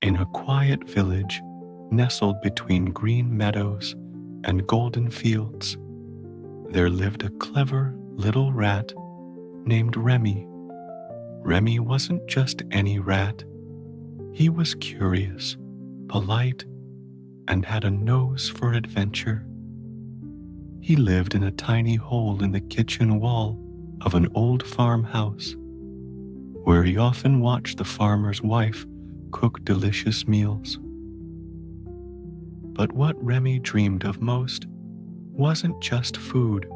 In a quiet village nestled between green meadows and golden fields, there lived a clever little rat named Remy. Remy wasn't just any rat. He was curious, polite, and had a nose for adventure. He lived in a tiny hole in the kitchen wall of an old farmhouse, where he often watched the farmer's wife cook delicious meals. But what Remy dreamed of most wasn't just food.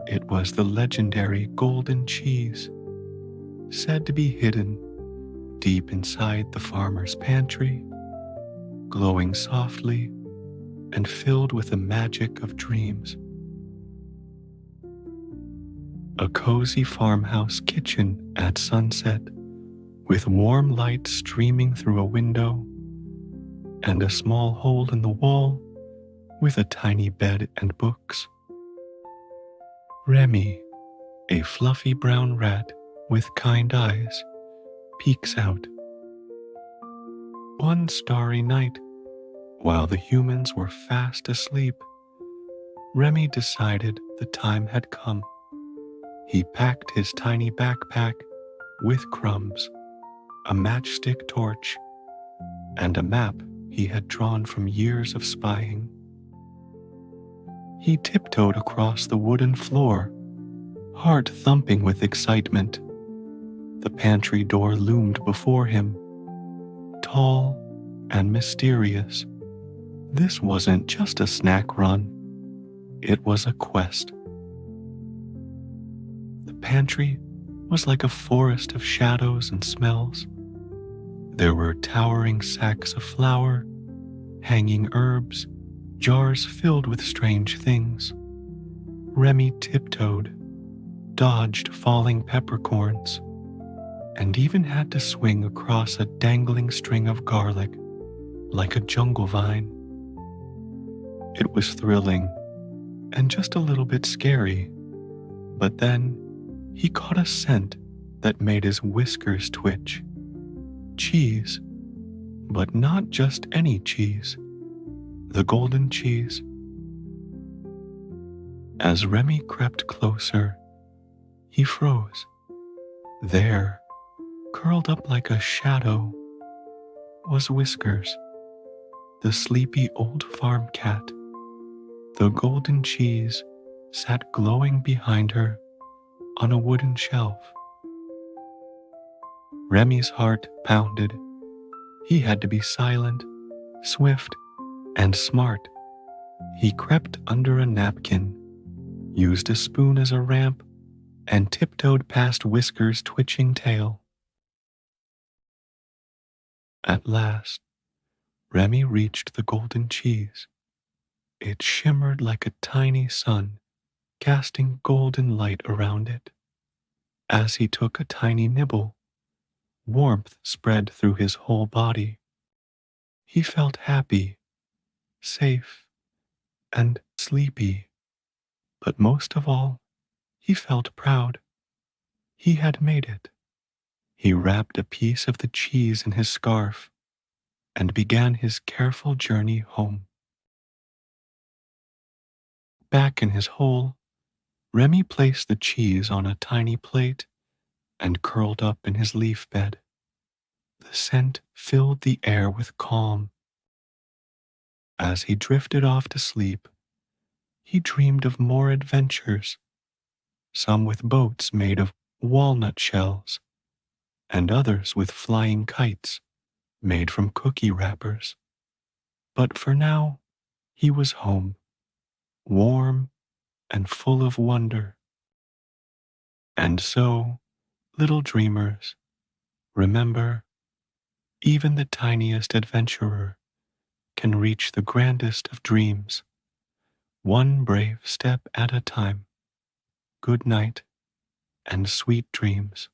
It was the legendary golden cheese, said to be hidden deep inside the farmer's pantry, glowing softly and filled with the magic of dreams. A cozy farmhouse kitchen at sunset, with warm light streaming through a window, and a small hole in the wall with a tiny bed and books. Remy, a fluffy brown rat with kind eyes, peeks out. One starry night, while the humans were fast asleep, Remy decided the time had come. He packed his tiny backpack with crumbs, a matchstick torch, and a map he had drawn from years of spying. He tiptoed across the wooden floor, heart thumping with excitement. The pantry door loomed before him, tall and mysterious. This wasn't just a snack run, it was a quest. The pantry was like a forest of shadows and smells. There were towering sacks of flour, hanging herbs, jars filled with strange things. Remy tiptoed, dodged falling peppercorns, and even had to swing across a dangling string of garlic like a jungle vine. It was thrilling and just a little bit scary, but then he caught a scent that made his whiskers twitch. Cheese, but not just any cheese. The golden cheese. As Remy crept closer, he froze. There, curled up like a shadow, was Whiskers, the sleepy old farm cat. The golden cheese sat glowing behind her on a wooden shelf. Remy's heart pounded. He had to be silent, swift, and smart. He crept under a napkin, used a spoon as a ramp, and tiptoed past Whiskers' twitching tail. At last, Remy reached the golden cheese. It shimmered like a tiny sun, casting golden light around it. As he took a tiny nibble, warmth spread through his whole body. He felt happy, safe, and sleepy. But most of all, he felt proud. He had made it. He wrapped a piece of the cheese in his scarf and began his careful journey home. Back in his hole, Remy placed the cheese on a tiny plate and curled up in his leaf bed. The scent filled the air with calm. As he drifted off to sleep, he dreamed of more adventures, some with boats made of walnut shells, and others with flying kites made from cookie wrappers. But for now, he was home, warm and full of wonder. And so, little dreamers, remember, even the tiniest adventurer can reach the grandest of dreams, one brave step at a time. Good night and sweet dreams.